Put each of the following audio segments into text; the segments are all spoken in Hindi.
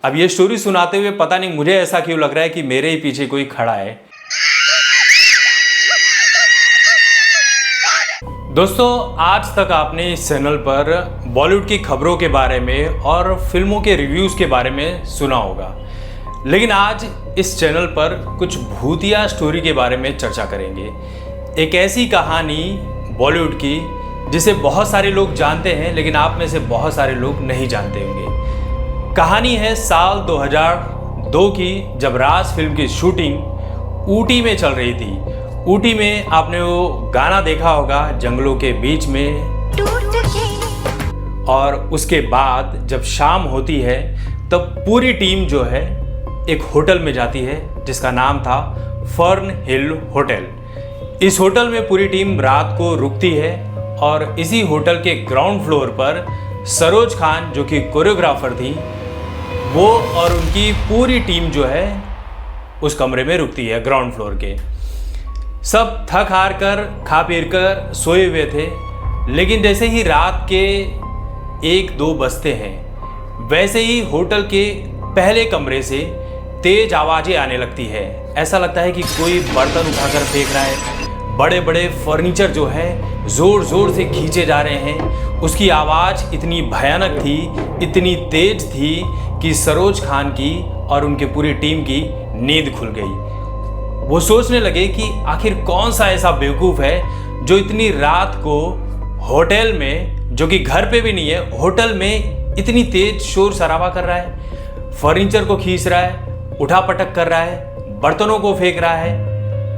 अब ये स्टोरी सुनाते हुए पता नहीं मुझे ऐसा क्यों लग रहा है कि मेरे ही पीछे कोई खड़ा है। दोस्तों, आज तक आपने इस चैनल पर बॉलीवुड की खबरों के बारे में और फिल्मों के रिव्यूज़ के बारे में सुना होगा, लेकिन आज इस चैनल पर कुछ भूतिया स्टोरी के बारे में चर्चा करेंगे। एक ऐसी कहानी बॉलीवुड की जिसे बहुत सारे लोग जानते हैं, लेकिन आप में से बहुत सारे लोग नहीं जानते होंगे। कहानी है साल 2002 की, जब राज फिल्म की शूटिंग ऊटी में चल रही थी। ऊटी में आपने वो गाना देखा होगा, जंगलों के बीच में। और उसके बाद जब शाम होती है तब पूरी टीम जो है एक होटल में जाती है जिसका नाम था फर्न हिल होटल। इस होटल में पूरी टीम रात को रुकती है और इसी होटल के ग्राउंड फ्लोर पर सरोज खान, जो कि कोरियोग्राफर थी, वो और उनकी पूरी टीम जो है उस कमरे में रुकती है ग्राउंड फ्लोर के। सब थक हार कर खा पी कर सोए हुए थे, लेकिन जैसे ही रात के 1-2 बजते हैं, वैसे ही होटल के पहले कमरे से तेज आवाज़ें आने लगती है। ऐसा लगता है कि कोई बर्तन उठाकर फेंक रहा है। बड़े बड़े फर्नीचर जो है ज़ोर ज़ोर से खींचे जा रहे हैं। उसकी आवाज़ इतनी भयानक थी, इतनी तेज थी कि सरोज खान की और उनके पूरी टीम की नींद खुल गई। वो सोचने लगे कि आखिर कौन सा ऐसा बेवकूफ़ है जो इतनी रात को होटल में, जो कि घर पे भी नहीं है, होटल में इतनी तेज शोर शराबा कर रहा है, फर्नीचर को खींच रहा है, उठा पटक कर रहा है, बर्तनों को फेंक रहा है।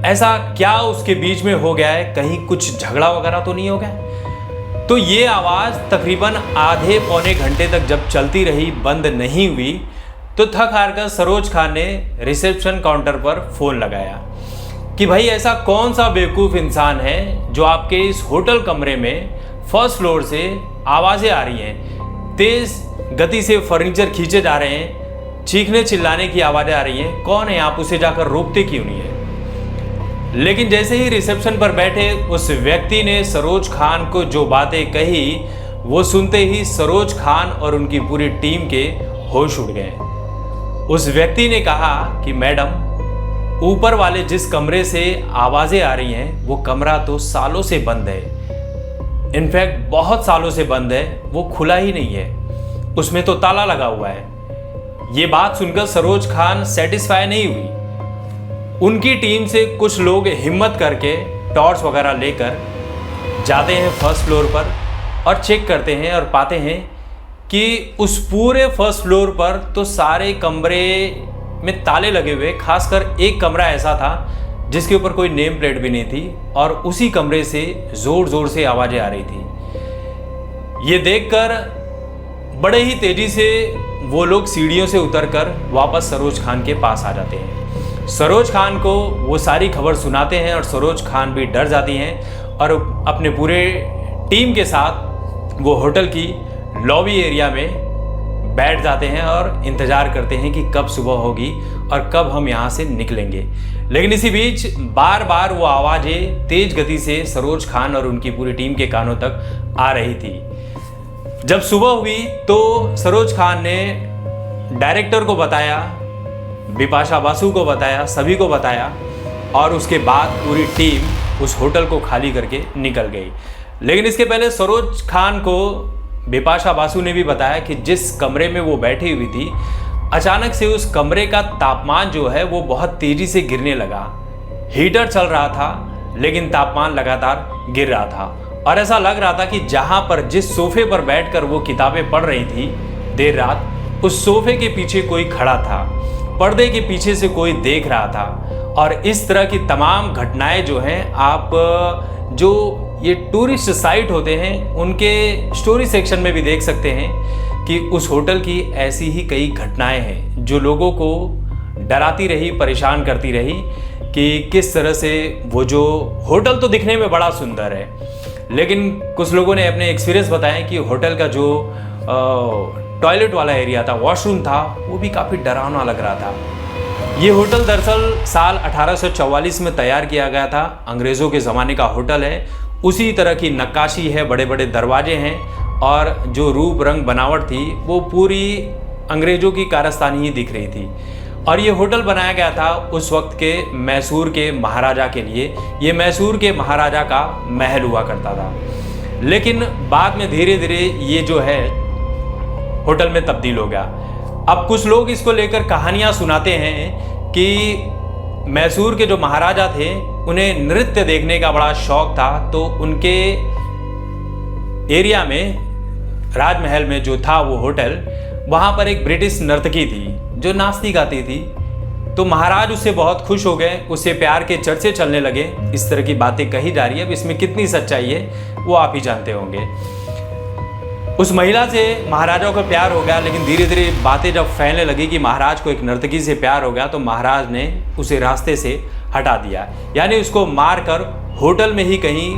ऐसा क्या उसके बीच में हो गया है? कहीं कुछ झगड़ा वगैरह तो नहीं हो गया? तो ये आवाज़ तकरीबन आधे पौने घंटे तक जब चलती रही, बंद नहीं हुई, तो थक हार कर सरोज खान ने रिसेप्शन काउंटर पर फ़ोन लगाया कि भाई ऐसा कौन सा बेवकूफ़ इंसान है जो आपके इस होटल कमरे में फर्स्ट फ्लोर से आवाज़ें आ रही हैं, तेज़ गति से फर्नीचर खींचे जा रहे हैं, चीखने चिल्लाने की आवाज़ें आ रही हैं। कौन है आप? उसे जाकर रोकते क्यों नहीं है? लेकिन जैसे ही रिसेप्शन पर बैठे उस व्यक्ति ने सरोज खान को जो बातें कही, वो सुनते ही सरोज खान और उनकी पूरी टीम के होश उड़ गए। उस व्यक्ति ने कहा कि मैडम, ऊपर वाले जिस कमरे से आवाज़ें आ रही हैं वो कमरा तो सालों से बंद है, इनफैक्ट बहुत सालों से बंद है, वो खुला ही नहीं है, उसमें तो ताला लगा हुआ है। ये बात सुनकर सरोज खान सेटिस्फाई नहीं हुई। उनकी टीम से कुछ लोग हिम्मत करके टॉर्च वगैरह लेकर जाते हैं फर्स्ट फ्लोर पर और चेक करते हैं और पाते हैं कि उस पूरे फर्स्ट फ्लोर पर तो सारे कमरे में ताले लगे हुए। खासकर एक कमरा ऐसा था जिसके ऊपर कोई नेम प्लेट भी नहीं थी और उसी कमरे से ज़ोर ज़ोर से आवाज़ें आ रही थी। ये देखकर बड़े ही तेज़ी से वो लोग सीढ़ियों से उतरकर वापस सरोज खान के पास आ जाते हैं। सरोज खान को वो सारी खबर सुनाते हैं और सरोज खान भी डर जाती हैं और अपने पूरे टीम के साथ वो होटल की लॉबी एरिया में बैठ जाते हैं और इंतज़ार करते हैं कि कब सुबह होगी और कब हम यहाँ से निकलेंगे। लेकिन इसी बीच बार बार वो आवाज़ें तेज़ गति से सरोज खान और उनकी पूरी टीम के कानों तक आ रही थी। जब सुबह हुई तो सरोज खान ने डायरेक्टर को बताया, बिपाशा बासु को बताया, सभी को बताया और उसके बाद पूरी टीम उस होटल को खाली करके निकल गई। लेकिन इसके पहले सरोज खान को बिपाशा बासु ने भी बताया कि जिस कमरे में वो बैठी हुई थी, अचानक से उस कमरे का तापमान जो है वो बहुत तेज़ी से गिरने लगा। हीटर चल रहा था लेकिन तापमान लगातार गिर रहा था और ऐसा लग रहा था कि जहाँ पर जिस सोफे पर बैठकर वो किताबें पढ़ रही थी देर रात, उस सोफे के पीछे कोई खड़ा था, पर्दे के पीछे से कोई देख रहा था। और इस तरह की तमाम घटनाएं जो हैं, आप जो ये टूरिस्ट साइट होते हैं उनके स्टोरी सेक्शन में भी देख सकते हैं कि उस होटल की ऐसी ही कई घटनाएं हैं जो लोगों को डराती रही, परेशान करती रही कि किस तरह से वो जो होटल तो दिखने में बड़ा सुंदर है, लेकिन कुछ लोगों ने अपने एक्सपीरियंस बताए कि होटल का जो टॉयलेट वाला एरिया था, वॉशरूम था, वो भी काफ़ी डरावना लग रहा था। ये होटल दरअसल साल 1844 में तैयार किया गया था, अंग्रेज़ों के ज़माने का होटल है। उसी तरह की नक्काशी है, बड़े बड़े दरवाजे हैं और जो रूप रंग बनावट थी वो पूरी अंग्रेजों की कारस्तानी ही दिख रही थी। और ये होटल बनाया गया था उस वक्त के मैसूर के महाराजा के लिए। ये मैसूर के महाराजा का महल हुआ करता था, लेकिन बाद में धीरे धीरे ये जो है होटल में तब्दील हो गया। अब कुछ लोग इसको लेकर कहानियां सुनाते हैं कि मैसूर के जो महाराजा थे उन्हें नृत्य देखने का बड़ा शौक था, तो उनके एरिया में, राजमहल में जो था वो होटल, वहाँ पर एक ब्रिटिश नर्तकी थी जो नाचती गाती थी। तो महाराज उससे बहुत खुश हो गए, उससे प्यार के चर्चे चलने लगे। इस तरह की बातें कही जा रही है, अब इसमें कितनी सच्चाई है वो आप ही जानते होंगे। उस महिला से महाराजा को प्यार हो गया, लेकिन धीरे धीरे बातें जब फैलने लगी कि महाराज को एक नर्तकी से प्यार हो गया, तो महाराज ने उसे रास्ते से हटा दिया, यानी उसको मारकर होटल में ही कहीं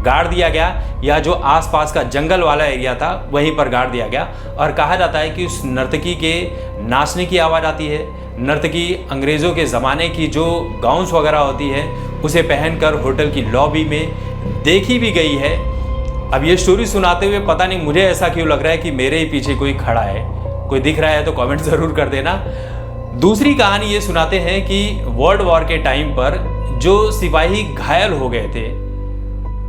गाड़ दिया गया, या जो आसपास का जंगल वाला एरिया था वहीं पर गाड़ दिया गया। और कहा जाता है कि उस नर्तकी के नाचने की आवाज़ आती है। नर्तकी अंग्रेज़ों के ज़माने की जो गाउन्स वगैरह होती है उसे पहनकर होटल की लॉबी में देखी भी गई है। अब ये स्टोरी सुनाते हुए पता नहीं मुझे ऐसा क्यों लग रहा है कि मेरे ही पीछे कोई खड़ा है। कोई दिख रहा है तो कमेंट ज़रूर कर देना। दूसरी कहानी ये सुनाते हैं कि वर्ल्ड वॉर के टाइम पर जो सिपाही घायल हो गए थे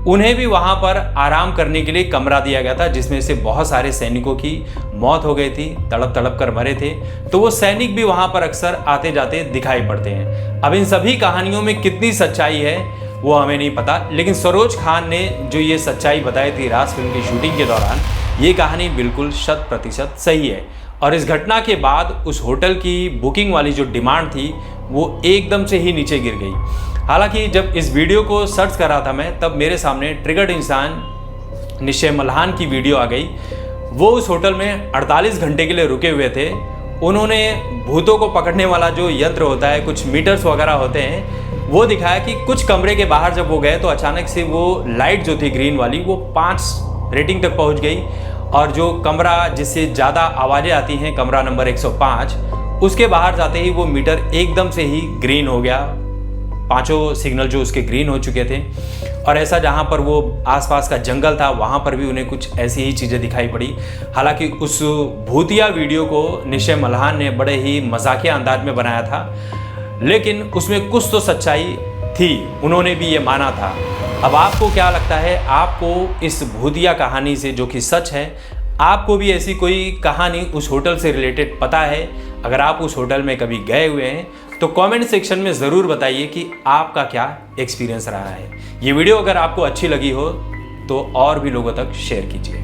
उन्हें भी वहाँ पर आराम करने के लिए कमरा दिया गया था, जिसमें से बहुत सारे सैनिकों की मौत हो गई थी, तड़प तड़प कर मरे थे। तो वो सैनिक भी वहाँ पर अक्सर आते जाते दिखाई पड़ते हैं। अब इन सभी कहानियों में कितनी सच्चाई है वो हमें नहीं पता, लेकिन सरोज खान ने जो ये सच्चाई बताई थी राज फिल्म की शूटिंग के दौरान, ये कहानी बिल्कुल 100% सही है। और इस घटना के बाद उस होटल की बुकिंग वाली जो डिमांड थी वो एकदम से ही नीचे गिर गई। हालांकि जब इस वीडियो को सर्च कर रहा था मैं, तब मेरे सामने ट्रिगर्ड इंसान निश्चय मल्हान की वीडियो आ गई। वो उस होटल में 48 घंटे के लिए रुके हुए थे। उन्होंने भूतों को पकड़ने वाला जो यंत्र होता है, कुछ मीटर्स वगैरह होते हैं, वो दिखाया कि कुछ कमरे के बाहर जब वो गए तो अचानक से वो लाइट जो थी ग्रीन वाली वो 5 रेटिंग तक पहुंच गई। और जो कमरा जिससे ज़्यादा आवाज़ें आती हैं, कमरा नंबर 105, उसके बाहर जाते ही वो मीटर एकदम से ही ग्रीन हो गया। 5 सिग्नल जो उसके ग्रीन हो चुके थे। और ऐसा जहाँ पर वो आसपास का जंगल था वहाँ पर भी उन्हें कुछ ऐसी ही चीज़ें दिखाई पड़ी। हालांकि उस भूतिया वीडियो को निश्चय मल्हान ने बड़े ही मजाकिया अंदाज में बनाया था, लेकिन उसमें कुछ तो सच्चाई थी, उन्होंने भी ये माना था। अब आपको क्या लगता है? आपको इस भूतिया कहानी से, जो कि सच है, आपको भी ऐसी कोई कहानी उस होटल से रिलेटेड पता है? अगर आप उस होटल में कभी गए हुए हैं तो कमेंट सेक्शन में ज़रूर बताइए कि आपका क्या एक्सपीरियंस रहा है। ये वीडियो अगर आपको अच्छी लगी हो तो और भी लोगों तक शेयर कीजिए।